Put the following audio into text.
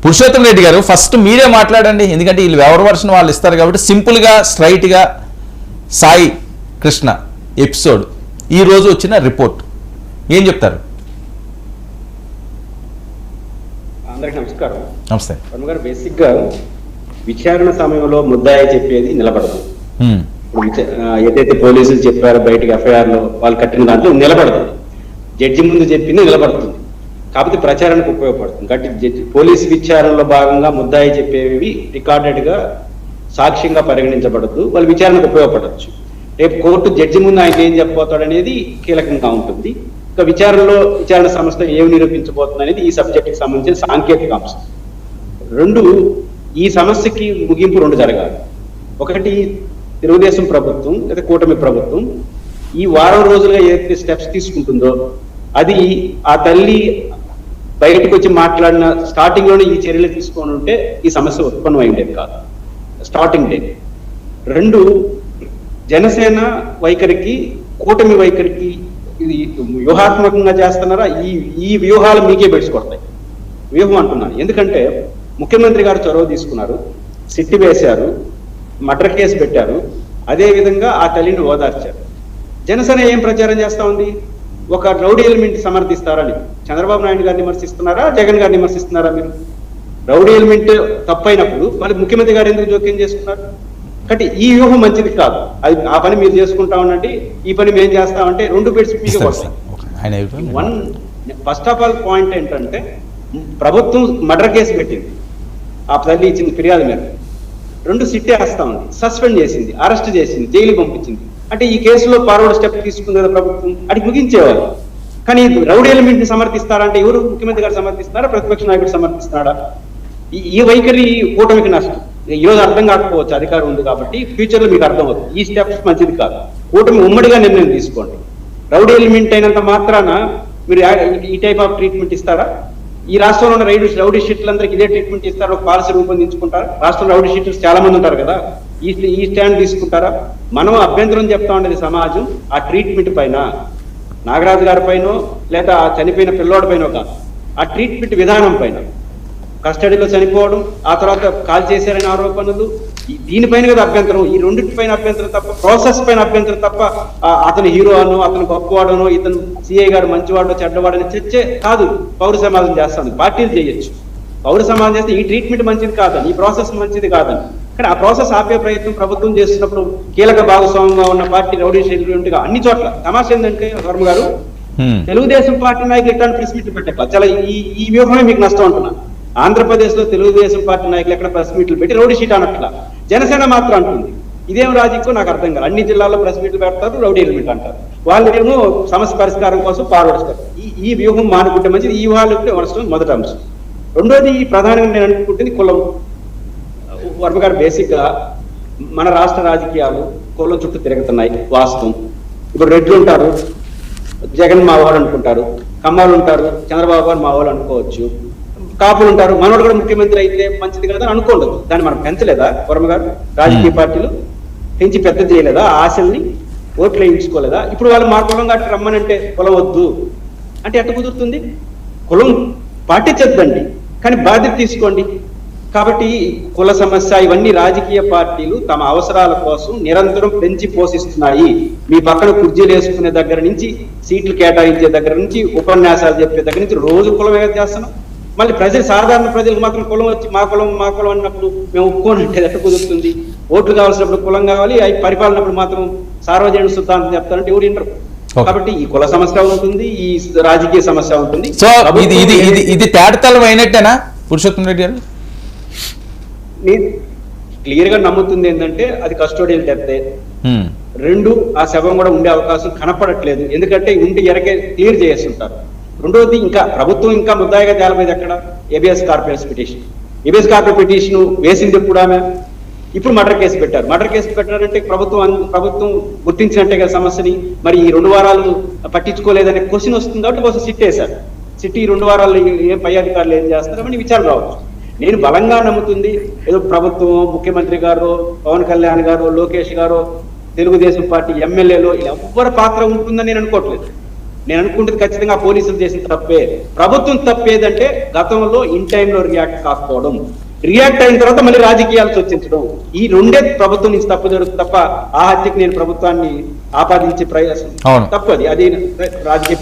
పురుషోత్తం రెడ్డి గారు ఫస్ట్ మీరే మాట్లాడండి, ఎందుకంటే వీళ్ళు ఎవరి వర్షన్ వాళ్ళు ఇస్తారు కాబట్టి సింపుల్గా స్ట్రైట్గా సాయి కృష్ణ ఎపిసోడ్ ఈరోజు వచ్చిన రిపోర్ట్ ఏం చెప్తారు? అందరికి నమస్కారం. నమస్తే గారు. బేసిక్ గా విచారణ సమయంలో ముద్దాయి చెప్పేది నిలబడదు. ఇప్పుడు ఏదైతే పోలీసులు చెప్పారో బయటకు ఎఫ్ఐఆర్ లో వాళ్ళు కట్టిన దాంట్లో నిలబడదు. జడ్జి ముందు చెప్పింది నిలబడుతుంది, కాకపోతే ప్రచారానికి ఉపయోగపడుతుంది. కాబట్టి పోలీసు విచారణలో భాగంగా ముద్దాయి చెప్పేవి రికార్డెడ్ గా సాక్ష్యంగా పరిగణించబడద్దు, వాళ్ళు విచారణకు ఉపయోగపడవచ్చు. రేపు కోర్టు జడ్జి ముందు ఆయన ఏం చెప్పబోతాడు అనేది కీలకంగా ఉంటుంది. ఇంకా విచారణ సంస్థ ఏమి నిరూపించబోతుంది అనేది ఈ సబ్జెక్ట్కి సంబంధించిన సాంకేతిక అంశం. రెండు, ఈ సమస్యకి ముగింపు రెండు జరగాలి. ఒకటి, తెలుగుదేశం ప్రభుత్వం లేదా కూటమి ప్రభుత్వం ఈ వారం రోజులుగా ఏదైతే స్టెప్స్ తీసుకుంటుందో అది ఆ తల్లి బయటకు వచ్చి మాట్లాడిన స్టార్టింగ్ లోనే ఈ చర్యలు తీసుకొని ఉంటే ఈ సమస్య ఉత్పన్నం అయిండేది కాదు స్టార్టింగ్ డే. రెండు, జనసేన వైఖరికి కూటమి వైఖరికి ఇది వ్యూహాత్మకంగా చేస్తున్నారా? ఈ వ్యూహాలు మీకే పెట్టుకొడతాయి. వ్యూహం అంటున్నాను ఎందుకంటే ముఖ్యమంత్రి గారు చొరవ తీసుకున్నారు, సిట్టి వేశారు, మర్డర్ కేసు పెట్టారు, అదే విధంగా ఆ తల్లిని ఓదార్చారు. జనసేన ఏం ప్రచారం చేస్తా ఉంది? ఒక రౌడీ ఎలిమెంట్ సమర్థిస్తారని. చంద్రబాబు నాయుడు గారిని విమర్శిస్తున్నారా, జగన్ గారిని విమర్శిస్తున్నారా? మీరు రౌడీ ఎలిమెంట్ తప్పైనప్పుడు మళ్ళీ ముఖ్యమంత్రి గారు ఎందుకు జోక్యం చేసుకున్నారు? కాబట్టి ఈ వ్యూహం మంచిది కాదు. అది ఆ పని మీరు చేసుకుంటా ఉండండి, ఈ పని మేము చేస్తామంటే రెండు బెడ్స్ మీకు వస్తాయి. ఫస్ట్ ఆఫ్ ఆల్ పాయింట్ ఏంటంటే ప్రభుత్వం మర్డర్ కేసు పెట్టింది, ఆ తల్లి ఇచ్చిన ఫిర్యాదు మీద. రెండు, సిట్టే వేస్తా ఉంది, సస్పెండ్ చేసింది, అరెస్ట్ చేసింది, జైలు పంపించింది. అంటే ఈ కేసులో ఫార్వర్డ్ స్టెప్ తీసుకుంది కదా ప్రభుత్వం, అది ముగించేవాళ్ళు. కానీ రౌడీ ఎలిమెంట్ ని సమర్థిస్తారంటే ఎవరు? ముఖ్యమంత్రి గారు సమర్థిస్తున్నారా, ప్రతిపక్ష నాయకుడు సమర్థిస్తున్నాడా? ఈ వైఖరి కూటమికి నష్టం. ఈరోజు అర్థం కాకపోవచ్చు, అధికారం ఉంది కాబట్టి ఫ్యూచర్ లో మీకు అర్థం అవుతుంది. ఈ స్టెప్స్ మంచిది కాదు. కూటమి ఉమ్మడిగా నిర్ణయం తీసుకోండి. రౌడీ ఎలిమెంట్ అయినంత మాత్రాన మీరు ఈ టైప్ ఆఫ్ ట్రీట్మెంట్ ఇస్తారా? ఈ రాష్ట్రంలో ఉన్న రౌడీ షీట్లందరికీ ఇదే ట్రీట్మెంట్ ఇస్తారా? ఒక పాలసీ రూపొందించుకుంటారా? రాష్ట్రంలో రౌడీ షీటర్స్ చాలా మంది ఉంటారు కదా, ఈ స్టాండ్ తీసుకుంటారా? మనం అభ్యంతరం చెప్తా ఉండేది సమాజం ఆ ట్రీట్మెంట్ పైన, నాగరాజు గారి పైన లేదా చనిపోయిన పిల్లోడి పైన కాదు, ఆ ట్రీట్మెంట్ విధానం పైన. కస్టడీలో చనిపోవడం, ఆ తర్వాత కాల్ చేశారనే ఆరోపణలు, దీనిపైన కదా అభ్యంతరం. ఈ రెండింటి పైన అభ్యంతరం తప్ప, ప్రాసెస్ పైన అభ్యంతరం తప్ప అతను హీరో అనో, అతను గొప్పవాడనో, ఇతను సిఐ గారు మంచివాడో చెడ్డవాడని చర్చే కాదు పౌర సమాజం చేస్తాను. పార్టీలు చేయొచ్చు, పౌర సమాజం చేస్తే ఈ ట్రీట్మెంట్ మంచిది కాదని, ఈ ప్రాసెస్ మంచిది కాదని. కానీ ఆ ప్రాసెస్ ఆపే ప్రయత్నం ప్రభుత్వం చేస్తున్నప్పుడు కీలక భాగస్వామ్యంగా ఉన్న పార్టీ రౌడీ షెడ్యూల్గా అన్ని చోట్ల. తమాష ఏంటంటే వర్మ గారు, తెలుగుదేశం పార్టీ నాయకులు ఎట్లాంటి ప్రెస్ మీట్లు పెట్టారు? చాలా ఈ వ్యూహమే మీకు నష్టం అంటున్నాను. ఆంధ్రప్రదేశ్ లో తెలుగుదేశం పార్టీ నాయకులు ఎక్కడ ప్రెస్ మీట్లు పెట్టి రౌడీ షీట్ అనట్లా, జనసేన మాత్రం అంటుంది. ఇదేం రాజకీయం నాకు అర్థం కాదు. అన్ని జిల్లాల్లో ప్రెస్ మీట్లు పెడతారు, రౌడీ ఎలిమెంట్ అంటారు. వాళ్ళేమో సమస్య పరిష్కారం కోసం ఫార్వర్డ్. ఈ వ్యూహం మానుకుంటే మంచిది. ఈ వ్యూహాలు వర్షం మొదటి అంశం. రెండోది, ప్రధానంగా నేను అనుకుంటుంది కులం. వర్మ గారు, బేసిక్ గా మన రాష్ట్ర రాజకీయాలు కులం చుట్టూ తిరుగుతున్నాయి, వాస్తవం. ఇప్పుడు రెడ్లు ఉంటారు, జగన్ మా వాళ్ళు అనుకుంటారు, కమ్మాలు ఉంటారు, చంద్రబాబు గారు మా వాళ్ళు అనుకోవచ్చు, కాపులు ఉంటారు, మనోడు కూడా ముఖ్యమంత్రి అయితే మంచిది కదా అని అనుకోండదు. దాన్ని మనం పెంచలేదా వర్మ గారు? రాజకీయ పార్టీలు పెంచి పెద్ద చేయలేదా? ఆశల్ని ఓట్లు వేయించుకోలేదా? ఇప్పుడు వాళ్ళు మా కులం కాబట్టి రమ్మనంటే కులం వద్దు అంటే ఎట్ట కుదురుతుంది? కులం పాటించద్దండి, కానీ బాధ్యత తీసుకోండి. కాబట్టి కుల సమస్య ఇవన్నీ రాజకీయ పార్టీలు తమ అవసరాల కోసం నిరంతరం పెంచి పోషిస్తున్నాయి. మీ పక్కన కుర్చీలు వేసుకునే దగ్గర నుంచి, సీట్లు కేటాయించే దగ్గర నుంచి, ఉపన్యాసాలు చెప్పే దగ్గర నుంచి రోజు కులం ఏదో చేస్తున్నాం. మళ్ళీ ప్రజలు, సాధారణ ప్రజలకు మాత్రం కులం వచ్చి మా కులం అన్నప్పుడు మేము ఒప్పుకోనంటే ఎట్లా కుదురుతుంది? ఓట్లు కావాల్సినప్పుడు కులం కావాలి, అవి పరిపాలనప్పుడు మాత్రం సార్వజనిక సిద్ధాంతం చెప్తారంటే ఎవరు వినరు. కాబట్టి ఈ కుల సమస్య ఉంటుంది, ఈ రాజకీయ సమస్య ఉంటుంది. సో ఇది తేటతలం అయినట్టేనా పురుషోత్తం రెడ్డి గారు? క్లియర్ గా నమ్ముతుంది ఏంటంటే అది కస్టోడియల్ డెత్. రెండు, ఆ శవం కూడా ఉండే అవకాశం కనపడట్లేదు, ఎందుకంటే ఇంటి ఎరకే క్లియర్ చేస్తుంటారు. రెండోది, ఇంకా ప్రభుత్వం ఇంకా ముద్దాయిగా తేలమైంది ఎక్కడ? ABS corporation petition. ABS corporation petition వేసింది ఎప్పుడు ఆమె? ఇప్పుడు మర్డర్ కేసు పెట్టారు. మర్డర్ కేసు పెట్టారంటే ప్రభుత్వం గుర్తించినట్టే కదా సమస్యని. మరి ఈ 2 వారాలు పట్టించుకోలేదనే క్వశ్చన్ వస్తుంది కాబట్టి కోసం సిట్ వేశారు. సిట్ ఈ 2 వారాలు ఏం పై అధికారులు ఏం చేస్తారని విచారణ రావచ్చు. నేను బలంగా నమ్ముతుంది ఏదో ప్రభుత్వం, ముఖ్యమంత్రి గారు, పవన్ కళ్యాణ్ గారు, లోకేష్ గారు, తెలుగుదేశం పార్టీ ఎమ్మెల్యేలు ఎవ్వరి పాత్ర ఉంటుందని నేను అనుకోవట్లేదు. నేను అనుకుంటుంది ఖచ్చితంగా పోలీసులు చేసిన తప్పే. ప్రభుత్వం తప్పేదంటే గతంలో ఇన్ టైంలో రియాక్ట్ కాకపోవడం, రియాక్ట్ అయిన తర్వాత మళ్ళీ రాజకీయాలు చర్చించడం, ఈ రెండే ప్రభుత్వం నుంచి తప్పు జరుగుతుంది తప్ప ఆ హత్యకి నేను ప్రభుత్వాన్ని ఆపాదించే ప్రయాసం తప్పది. అది రాజకీయ